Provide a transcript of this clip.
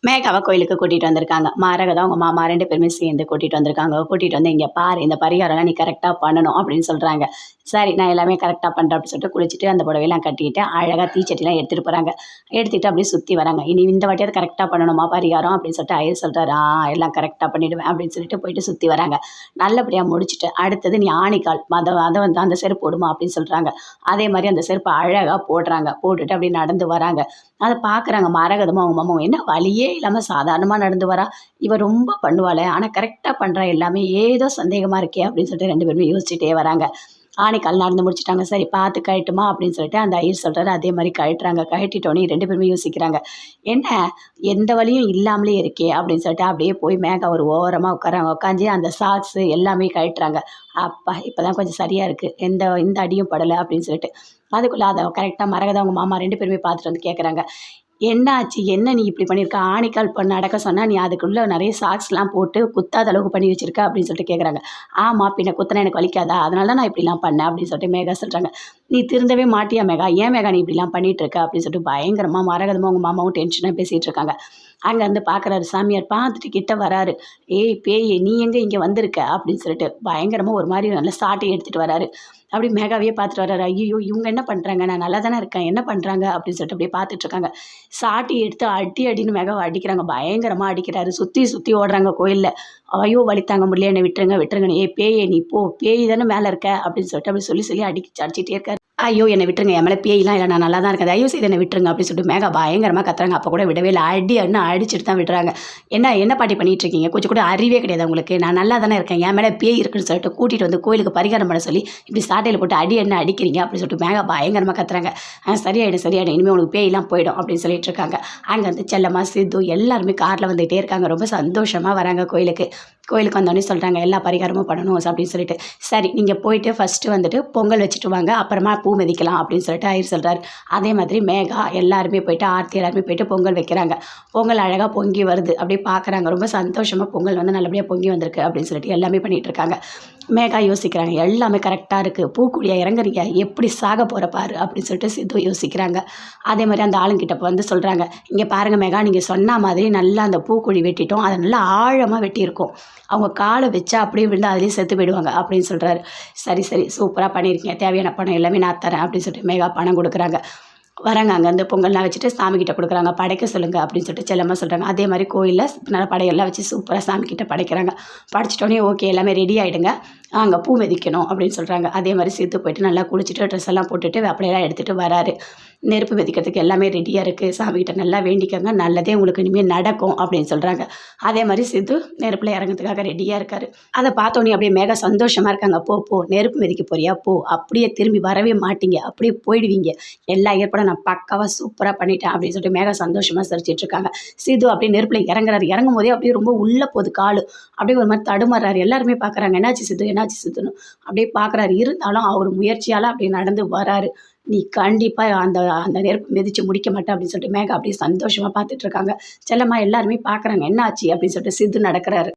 மேகாவை கோயிலுக்கு கூட்டிகிட்டு வந்திருக்காங்க. மரகதம் அவங்க மாமா 2 பேருமே சேர்ந்து கூட்டிகிட்டு வந்திருக்காங்க. கூட்டிகிட்டு வந்து இங்கே பாரு இந்த பரிகாரம்லாம் நீ கரெக்டாக பண்ணணும் அப்படின்னு சொல்கிறாங்க. சரி நான் எல்லாமே கரெக்டாக பண்ணுறேன் அப்படின்னு சொல்லிட்டு குளிச்சுட்டு அந்த புடவையெல்லாம் கட்டிட்டு அழகாக தீச்சட்டிலாம் எடுத்துகிட்டு போகிறாங்க. எடுத்துகிட்டு அப்படியே சுற்றி வராங்க. இனி இந்த வாட்டியாவது கரெக்டாக பண்ணணுமா பரிகாரம் அப்படின்னு சொல்லிட்டு ஐயர் சொல்கிறாரு. எல்லாம் கரெக்டாக பண்ணிவிடுவேன் அப்படின்னு சொல்லிட்டு போயிட்டு சுற்றி வராங்க. நல்லபடியாக முடிச்சுட்டு அடுத்தது நீ ஆணிக்கால் அதை வந்து அந்த செருப்பு போடுமா அப்படின்னு சொல்கிறாங்க. அதே மாதிரி அந்த செருப்பை அழகாக போடுறாங்க. போட்டுட்டு அப்படியே நடந்து வராங்க. அதை பார்க்குறாங்க மரகதமும் அவங்க மாமாவும். என்ன வழியே இல்லாமல் சாதாரணமாக நடந்து வரா, இவ ரொம்ப பண்ணுவாளே ஆனால் கரெக்டாக பண்ணுறா எல்லாமே, ஏதோ சந்தேகமாக இருக்கே அப்படின்னு சொல்லிட்டு 2 பேருமே யோசிச்சுட்டே வராங்க. ஆனைக்கால் நடந்து முடிச்சுட்டாங்க. சரி பார்த்து கழட்டுமா அப்படின்னு சொல்லிட்டு அந்த ஐயர் சொல்கிறாரு. அதே மாதிரி கழட்டுறாங்க. கழட்டிட்டோன்னே 2 பேருமே யோசிக்கிறாங்க. என்ன எந்த வழியும் இல்லாமலே இருக்கே அப்படின்னு சொல்லிட்டு அப்படியே போய் மேக ஒரு ஓரமாக உட்காராங்க. உட்காந்து அந்த சாக்ஸு எல்லாமே கழட்டுறாங்க. அப்பா இப்போ தான் கொஞ்சம் சரியாக இருக்குது, இந்த அடியும் படலை அப்படின்னு சொல்லிட்டு. அதுக்குள்ளே அதை கரெக்டாக மரகதம் அவங்க மாமா 2 பேருமே பார்த்துட்டு வந்து கேட்குறாங்க. என்ன ஆச்சு? என்ன நீ இப்படி பண்ணியிருக்க? ஆணிக்கால் நடக்க சொன்னால் நீ அதுக்குள்ளே நிறைய சாக்ஸ்லாம் போட்டு குத்தாத அளவுக்கு பண்ணி வச்சுருக்க அப்படின்னு சொல்லிட்டு கேட்குறாங்க. ஆமாம் பின்ன குத்தினா எனக்கு வலிக்காதா? அதனால தான் நான் இப்படிலாம் பண்ணேன் அப்படின்னு சொல்லிட்டு மேகா சொல்கிறாங்க. நீ திருந்தவே மாட்டியா மேகா? ஏன் மேகா நீ இப்படிலாம் பண்ணிகிட்டு இருக்க அப்படின்னு சொல்லிட்டு பயங்கரமாக மரகதமும் அவங்க மாமாவும் டென்ஷனாக பேசிகிட்டு இருக்காங்க. அங்கேருந்து பார்க்குறாரு சாமியார். பார்த்துட்டு கிட்ட வராரு. ஏய் பேய் நீ எங்கே இங்கே வந்திருக்க அப்படின்னு சொல்லிட்டு பயங்கரமாக ஒரு மாதிரி நல்ல சாட்டை எடுத்துகிட்டு வராரு. அப்படி மேகாவையே பார்த்துட்டு வர்றாரு. ஐயோ இவங்க என்ன பண்ணுறாங்க? நான் நல்லா தானே இருக்கேன், என்ன பண்ணுறாங்க அப்படின்னு சொல்லிட்டு அப்படியே பார்த்துட்ருக்காங்க. சாட்டி எடுத்து அடின்னு மேகாவை அடிக்கிறாங்க. பயங்கரமாக அடிக்கிறாரு. சுற்றி சுற்றி ஓடுறாங்க கோயிலில். ஐயோ வலி தாங்க முடியல, என்னை விட்டுருங்க விட்டுருங்கன்னு. ஏய் பேயே நீ போ, பேய் தானே மேலே இருக்க அப்படின்னு சொல்லிட்டு அப்படி சொல்லி அடிச்சுட்டே இருக்காரு. ஐயோ என்னை விட்டுருங்க, என் மேலே பேயெலாம் இல்லை, நான் நல்லா தான் இருக்கேன், ஐயோ செய்து என்னை விட்டுருங்க அப்படின்னு சொல்லிட்டு மேகா பயங்கரமாக கத்துறாங்க. அப்போ கூட விடவே இல்லை. அடிச்சுட்டு தான் விடுறாங்க. என்ன பாட்டி பண்ணிகிட்டு இருக்கீங்க? கொஞ்சம் கூட அறிவே கிடையாது உங்களுக்கு? நான் நல்லா தானே இருக்கேன், என் மேலே பேய் இருக்குன்னு சொல்லிட்டு கூட்டிகிட்டு வந்து கோயிலுக்கு பரிகாரம் பண்ண சொல்லி இப்படி சாட்டையில் போட்டு அடிக்கிறீங்க அப்படின்னு சொல்லிட்டு மேகா பயங்கரமாக கத்துறாங்க. சரியாயிடும் இனிமேல் உனக்கு பேயெல்லாம் போயிடும் அப்படின்னு சொல்லிட்டு இருக்காங்க. அங்கே வந்து செல்லம்மா சித்து எல்லாருமே காரில் வந்துகிட்டே இருக்காங்க. ரொம்ப சந்தோஷமாக வராங்க கோயிலுக்கு வந்தோடனே சொல்கிறாங்க எல்லா பரிகாரமும் பண்ணணும் அப்படின்னு சொல்லிட்டு. சரி நீங்கள் போயிட்டு ஃபஸ்ட்டு வந்துட்டு பொங்கல் வச்சுட்டு வாங்க, அப்புறமா பூ மிதிக்கலாம் அப்படின்னு சொல்லிட்டு ஐயர் சொல்கிறார். அதே மாதிரி மேகா எல்லாருமே போயிட்டு ஆர்த்தி எல்லாருமே போயிட்டு பொங்கல் வைக்கிறாங்க. பொங்கல் அழகாக பொங்கி வருது. அப்படியே பார்க்குறாங்க. ரொம்ப சந்தோஷமாக பொங்கல் வந்து நல்லபடியாக பொங்கி வந்திருக்கு அப்படின்னு சொல்லிட்டு எல்லாமே பண்ணிகிட்டு இருக்காங்க. மேகா யோசிக்கிறாங்க. எல்லாமே கரெக்டாக இருக்குது, பூக்குடியாக இறங்குறீங்க, எப்படி சாக போகிற பாரு அப்படின்னு சொல்லிட்டு சித்து யோசிக்கிறாங்க. அதே மாதிரி அந்த ஆளுங்கிட்ட வந்து சொல்கிறாங்க. இங்கே பாருங்கள் மேகா, நீங்கள் சொன்ன மாதிரி நல்லா அந்த பூக்குழி வெட்டிட்டோம், அதை நல்லா ஆழமாக வெட்டியிருக்கோம், அவங்க காலை வச்சா அப்படியே விழுந்து அதுலேயே செத்து போயிடுவாங்க அப்படின்னு சொல்கிறாரு. சரி சூப்பராக பண்ணியிருக்கீங்க, தேவையான பணம் எல்லாமே நான் தரேன் அப்படின்னு சொல்லிட்டு மேகா பணம் கொடுக்குறாங்க. வராங்க. அங்கேருந்து பொங்கல்லாம் வச்சுட்டு சாமிக்கிட்ட கொடுக்குறாங்க. படைக்க சொல்லுங்கள் அப்படின்னு சொல்லிட்டு செல்லம்மா சொல்கிறாங்க. அதே மாதிரி கோயிலில் நல்லா படையெல்லாம் வச்சு சூப்பராக சாமிக்கிட்ட படைக்கிறாங்க. படைச்சிட்டோன்னே ஓகே எல்லாமே ரெடி ஆகிடுங்க, அங்கே பூ மிதிக்கணும் அப்படின்னு சொல்கிறாங்க. அதே மாதிரி சேர்த்து போயிட்டு நல்லா குளிச்சுட்டு ட்ரெஸ் எல்லாம் போட்டுட்டு அப்படியெல்லாம் எடுத்துகிட்டு வராரு. நெருப்பு மிதிக்கிறதுக்கு எல்லாமே ரெடியாக இருக்குது, சாமிக்கிட்ட நல்லா வேண்டிக்கங்க, நல்லதே உங்களுக்கு இனிமேல் நடக்கும் அப்படின்னு சொல்கிறாங்க. அதே மாதிரி சித்து நெருப்பில் இறங்கிறதுக்காக ரெடியாக இருக்கார். அதை பார்த்தோன்னே அப்படியே மேக சந்தோஷமாக இருக்காங்க. போ நெருப்பு மிதிக்க போறியா போ, அப்படியே திரும்பி வரவே மாட்டீங்க, அப்படியே போயிடுவீங்க, எல்லா ஏற்பாடும் நான் பக்காவாக சூப்பராக பண்ணிட்டேன் அப்படின்னு சொல்லிட்டு மேக சந்தோஷமாக சிரிச்சிட்டு இருக்காங்க. சித்து அப்படியே நெருப்பில் இறங்கும் போதே அப்படியே ரொம்ப உள்ளே போகுது காலு, அப்படியே ஒரு மாதிரி தடுமாறுறாரு. எல்லாருமே பார்க்குறாங்க என்னாச்சு சித்துன்னு அப்படியே பார்க்குறாரு. இருந்தாலும் அவர் முயற்சியால் அப்படி நடந்து வராரு. நீ கண்டிப்பாக அந்த நெருப்பு மிதித்து முடிக்க மாட்டேன் அப்படின்னு சொல்லிட்டு மேகா அப்படியே சந்தோஷமாக பார்த்துட்டு இருக்காங்க. செல்லம்மா எல்லாருமே பார்க்குறாங்க என்ன ஆச்சு அப்படின்னு சொல்லிட்டு சித்து நடக்கிறாரு.